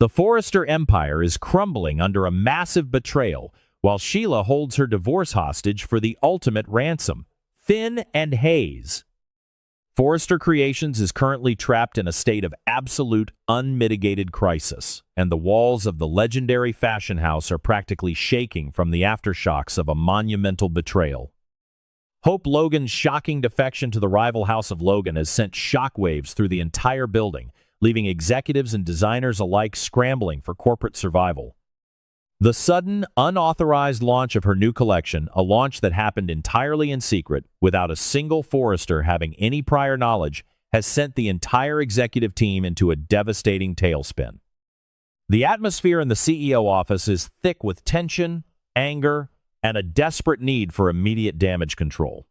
The Forrester empire is crumbling under a massive betrayal, while Sheila holds her divorce hostage for the ultimate ransom, Finn and Hayes. Forrester Creations is currently trapped in a state of absolute, unmitigated crisis, and the walls of the legendary fashion house are practically shaking from the aftershocks of a monumental betrayal. Hope Logan's shocking defection to the rival House of Logan has sent shockwaves through the entire building, leaving executives and designers alike scrambling for corporate survival. The sudden, unauthorized launch of her new collection, a launch that happened entirely in secret, without a single Forrester having any prior knowledge, has sent the entire executive team into a devastating tailspin. The atmosphere in the CEO office is thick with tension, anger, and a desperate need for immediate damage control.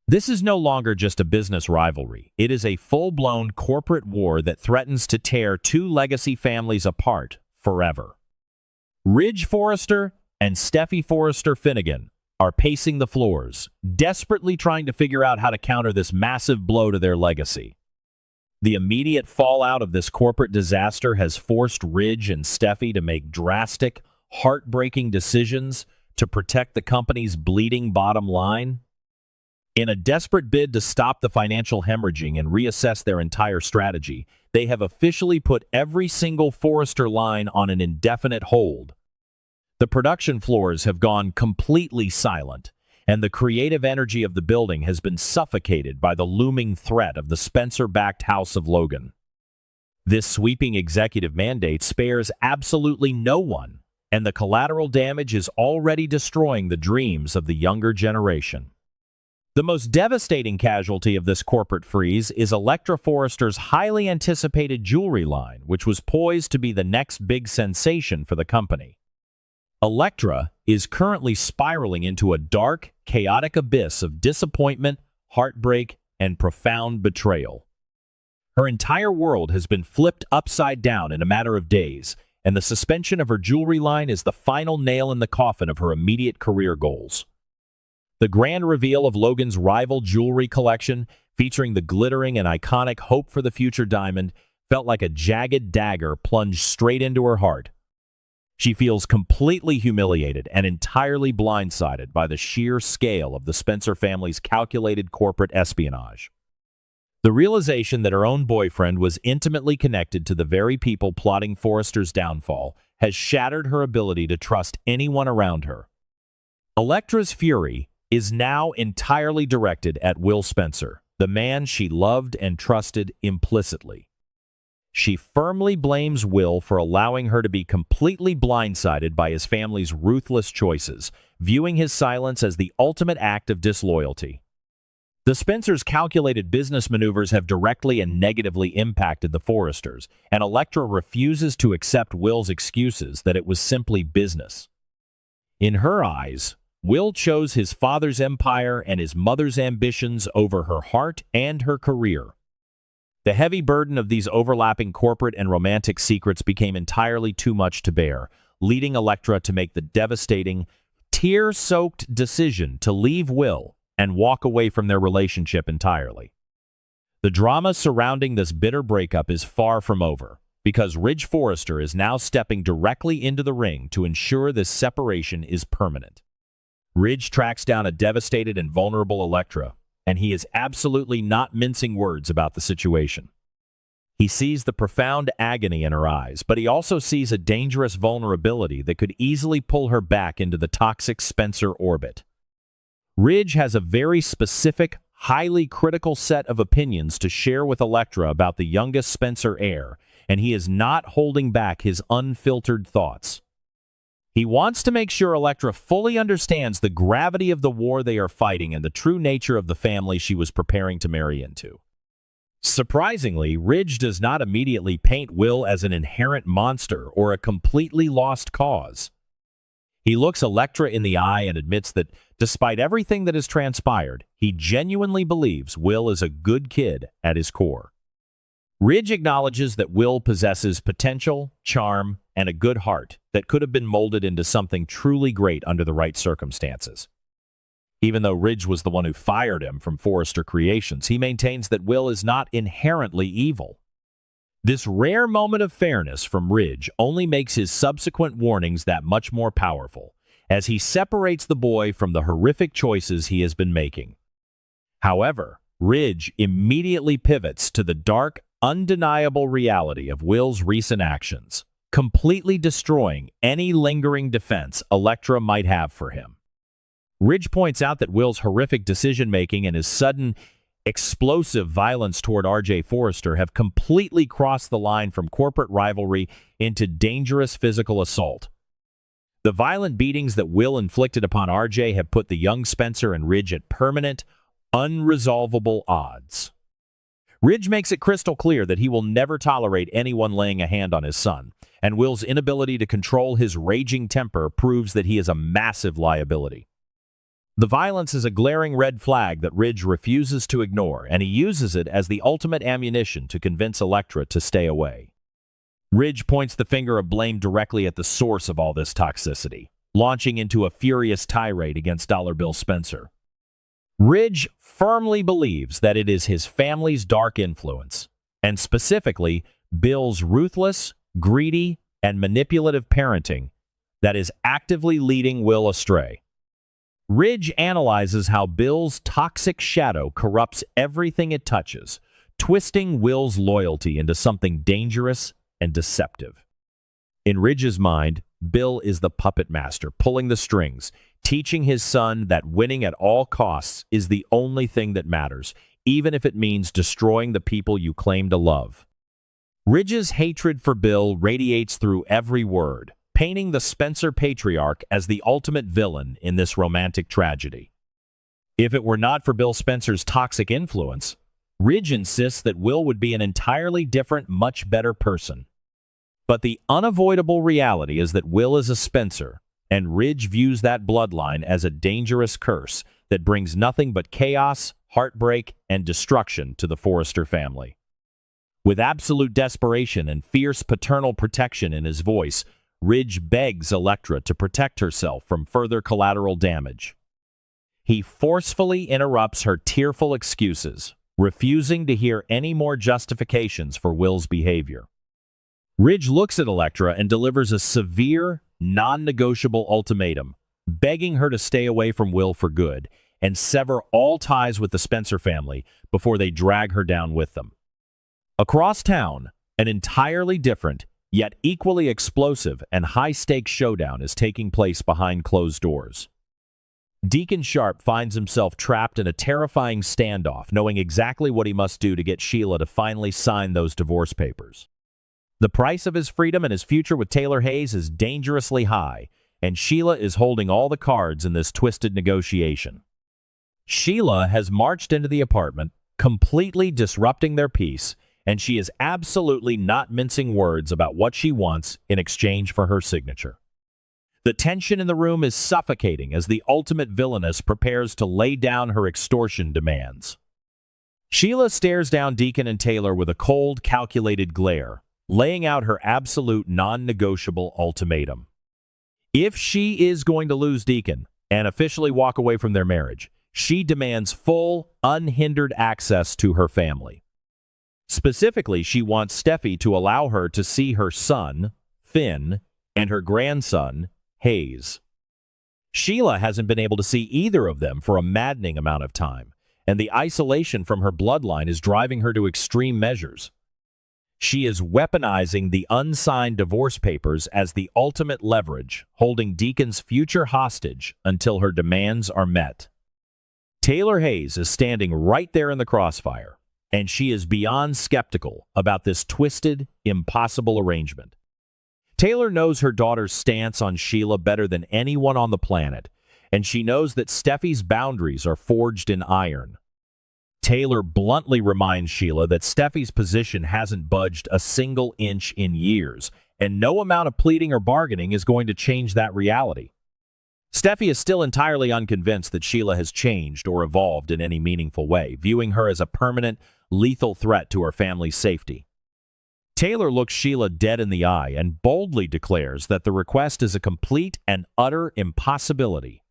This is no longer just a business rivalry. It is a full-blown corporate war that threatens to tear two legacy families apart forever. Ridge Forrester and Steffi Forrester Finnegan are pacing the floors, desperately trying to figure out how to counter this massive blow to their legacy. The immediate fallout of this corporate disaster has forced Ridge and Steffi to make drastic, heartbreaking decisions to protect the company's bleeding bottom line. In a desperate bid to stop the financial hemorrhaging and reassess their entire strategy, they have officially put every single Forrester line on an indefinite hold. The production floors have gone completely silent, and the creative energy of the building has been suffocated by the looming threat of the Spencer-backed House of Logan. This sweeping executive mandate spares absolutely no one, and the collateral damage is already destroying the dreams of the younger generation. The most devastating casualty of this corporate freeze is Elektra Forrester's highly anticipated jewelry line, which was poised to be the next big sensation for the company. Elektra is currently spiraling into a dark, chaotic abyss of disappointment, heartbreak, and profound betrayal. Her entire world has been flipped upside down in a matter of days, and the suspension of her jewelry line is the final nail in the coffin of her immediate career goals. The grand reveal of Logan's rival jewelry collection, featuring the glittering and iconic Hope for the Future diamond, felt like a jagged dagger plunged straight into her heart. She feels completely humiliated and entirely blindsided by the sheer scale of the Spencer family's calculated corporate espionage. The realization that her own boyfriend was intimately connected to the very people plotting Forrester's downfall has shattered her ability to trust anyone around her. Elektra's fury is now entirely directed at Will Spencer, the man she loved and trusted implicitly. She firmly blames Will for allowing her to be completely blindsided by his family's ruthless choices, viewing his silence as the ultimate act of disloyalty. The Spencers' calculated business maneuvers have directly and negatively impacted the Forresters, and Elektra refuses to accept Will's excuses that it was simply business. In her eyes, Will chose his father's empire and his mother's ambitions over her heart and her career. The heavy burden of these overlapping corporate and romantic secrets became entirely too much to bear, leading Elektra to make the devastating, tear-soaked decision to leave Will and walk away from their relationship entirely. The drama surrounding this bitter breakup is far from over, because Ridge Forrester is now stepping directly into the ring to ensure this separation is permanent. Ridge tracks down a devastated and vulnerable Elektra, and he is absolutely not mincing words about the situation. He sees the profound agony in her eyes, but he also sees a dangerous vulnerability that could easily pull her back into the toxic Spencer orbit. Ridge has a very specific, highly critical set of opinions to share with Elektra about the youngest Spencer heir, and he is not holding back his unfiltered thoughts. He wants to make sure Elektra fully understands the gravity of the war they are fighting and the true nature of the family she was preparing to marry into. Surprisingly, Ridge does not immediately paint Will as an inherent monster or a completely lost cause. He looks Elektra in the eye and admits that, despite everything that has transpired, he genuinely believes Will is a good kid at his core. Ridge acknowledges that Will possesses potential, charm, and a good heart that could have been molded into something truly great under the right circumstances. Even though Ridge was the one who fired him from Forrester Creations, he maintains that Will is not inherently evil. This rare moment of fairness from Ridge only makes his subsequent warnings that much more powerful, as he separates the boy from the horrific choices he has been making. However, Ridge immediately pivots to the dark, undeniable reality of Will's recent actions, completely destroying any lingering defense Elektra might have for him. Ridge points out that Will's horrific decision-making and his sudden, explosive violence toward R.J. Forrester have completely crossed the line from corporate rivalry into dangerous physical assault. The violent beatings that Will inflicted upon R.J. have put the young Spencer and Ridge at permanent, unresolvable odds. Ridge makes it crystal clear that he will never tolerate anyone laying a hand on his son, and Will's inability to control his raging temper proves that he is a massive liability. The violence is a glaring red flag that Ridge refuses to ignore, and he uses it as the ultimate ammunition to convince Elektra to stay away. Ridge points the finger of blame directly at the source of all this toxicity, launching into a furious tirade against Dollar Bill Spencer. Ridge firmly believes that it is his family's dark influence, and specifically Bill's ruthless, greedy, and manipulative parenting, that is actively leading Will astray. Ridge analyzes how Bill's toxic shadow corrupts everything it touches, twisting Will's loyalty into something dangerous and deceptive. In Ridge's mind, Bill is the puppet master, pulling the strings, teaching his son that winning at all costs is the only thing that matters, even if it means destroying the people you claim to love. Ridge's hatred for Bill radiates through every word, painting the Spencer patriarch as the ultimate villain in this romantic tragedy. If it were not for Bill Spencer's toxic influence, Ridge insists that Will would be an entirely different, much better person. But the unavoidable reality is that Will is a Spencer, and Ridge views that bloodline as a dangerous curse that brings nothing but chaos, heartbreak, and destruction to the Forrester family. With absolute desperation and fierce paternal protection in his voice, Ridge begs Elektra to protect herself from further collateral damage. He forcefully interrupts her tearful excuses, refusing to hear any more justifications for Will's behavior. Ridge looks at Elektra and delivers a severe, non-negotiable ultimatum, begging her to stay away from Will for good and sever all ties with the Spencer family before they drag her down with them. Across town, an entirely different, yet equally explosive and high-stakes showdown is taking place behind closed doors. Deacon Sharp finds himself trapped in a terrifying standoff, knowing exactly what he must do to get Sheila to finally sign those divorce papers. The price of his freedom and his future with Taylor Hayes is dangerously high, and Sheila is holding all the cards in this twisted negotiation. Sheila has marched into the apartment, completely disrupting their peace, and she is absolutely not mincing words about what she wants in exchange for her signature. The tension in the room is suffocating as the ultimate villainess prepares to lay down her extortion demands. Sheila stares down Deacon and Taylor with a cold, calculated glare, laying out her absolute non-negotiable ultimatum. If she is going to lose Deacon and officially walk away from their marriage, she demands full, unhindered access to her family. Specifically, she wants Steffi to allow her to see her son, Finn, and her grandson, Hayes. Sheila hasn't been able to see either of them for a maddening amount of time, and the isolation from her bloodline is driving her to extreme measures. She is weaponizing the unsigned divorce papers as the ultimate leverage, holding Deacon's future hostage until her demands are met. Taylor Hayes is standing right there in the crossfire, and she is beyond skeptical about this twisted, impossible arrangement. Taylor knows her daughter's stance on Sheila better than anyone on the planet, and she knows that Steffi's boundaries are forged in iron. Taylor bluntly reminds Sheila that Steffi's position hasn't budged a single inch in years, and no amount of pleading or bargaining is going to change that reality. Steffi is still entirely unconvinced that Sheila has changed or evolved in any meaningful way, viewing her as a permanent, lethal threat to her family's safety. Taylor looks Sheila dead in the eye and boldly declares that the request is a complete and utter impossibility.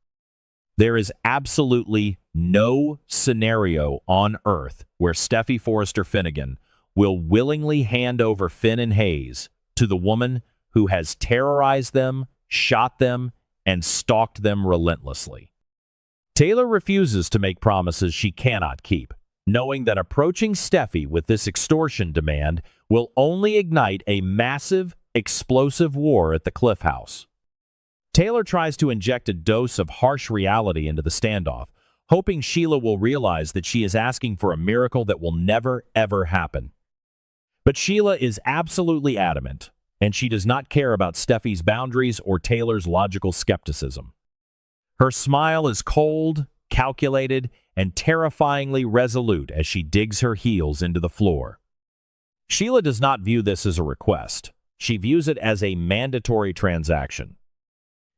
There is absolutely no scenario on Earth where Steffi Forrester Finnegan will willingly hand over Finn and Hayes to the woman who has terrorized them, shot them, and stalked them relentlessly. Taylor refuses to make promises she cannot keep, knowing that approaching Steffi with this extortion demand will only ignite a massive, explosive war at the Cliff House. Taylor tries to inject a dose of harsh reality into the standoff, hoping Sheila will realize that she is asking for a miracle that will never, ever happen. But Sheila is absolutely adamant, and she does not care about Steffi's boundaries or Taylor's logical skepticism. Her smile is cold, calculated, and terrifyingly resolute as she digs her heels into the floor. Sheila does not view this as a request. She views it as a mandatory transaction.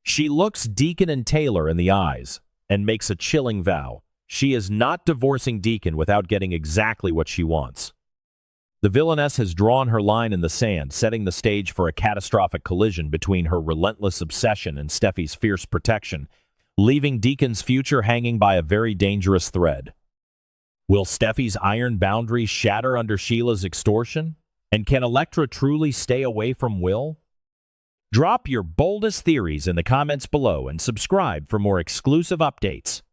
She looks Deacon and Taylor in the eyes and makes a chilling vow. She is not divorcing Deacon without getting exactly what she wants. The villainess has drawn her line in the sand, setting the stage for a catastrophic collision between her relentless obsession and Steffi's fierce protection, leaving Deacon's future hanging by a very dangerous thread. Will Steffi's iron boundaries shatter under Sheila's extortion? And can Elektra truly stay away from Will? Drop your boldest theories in the comments below and subscribe for more exclusive updates.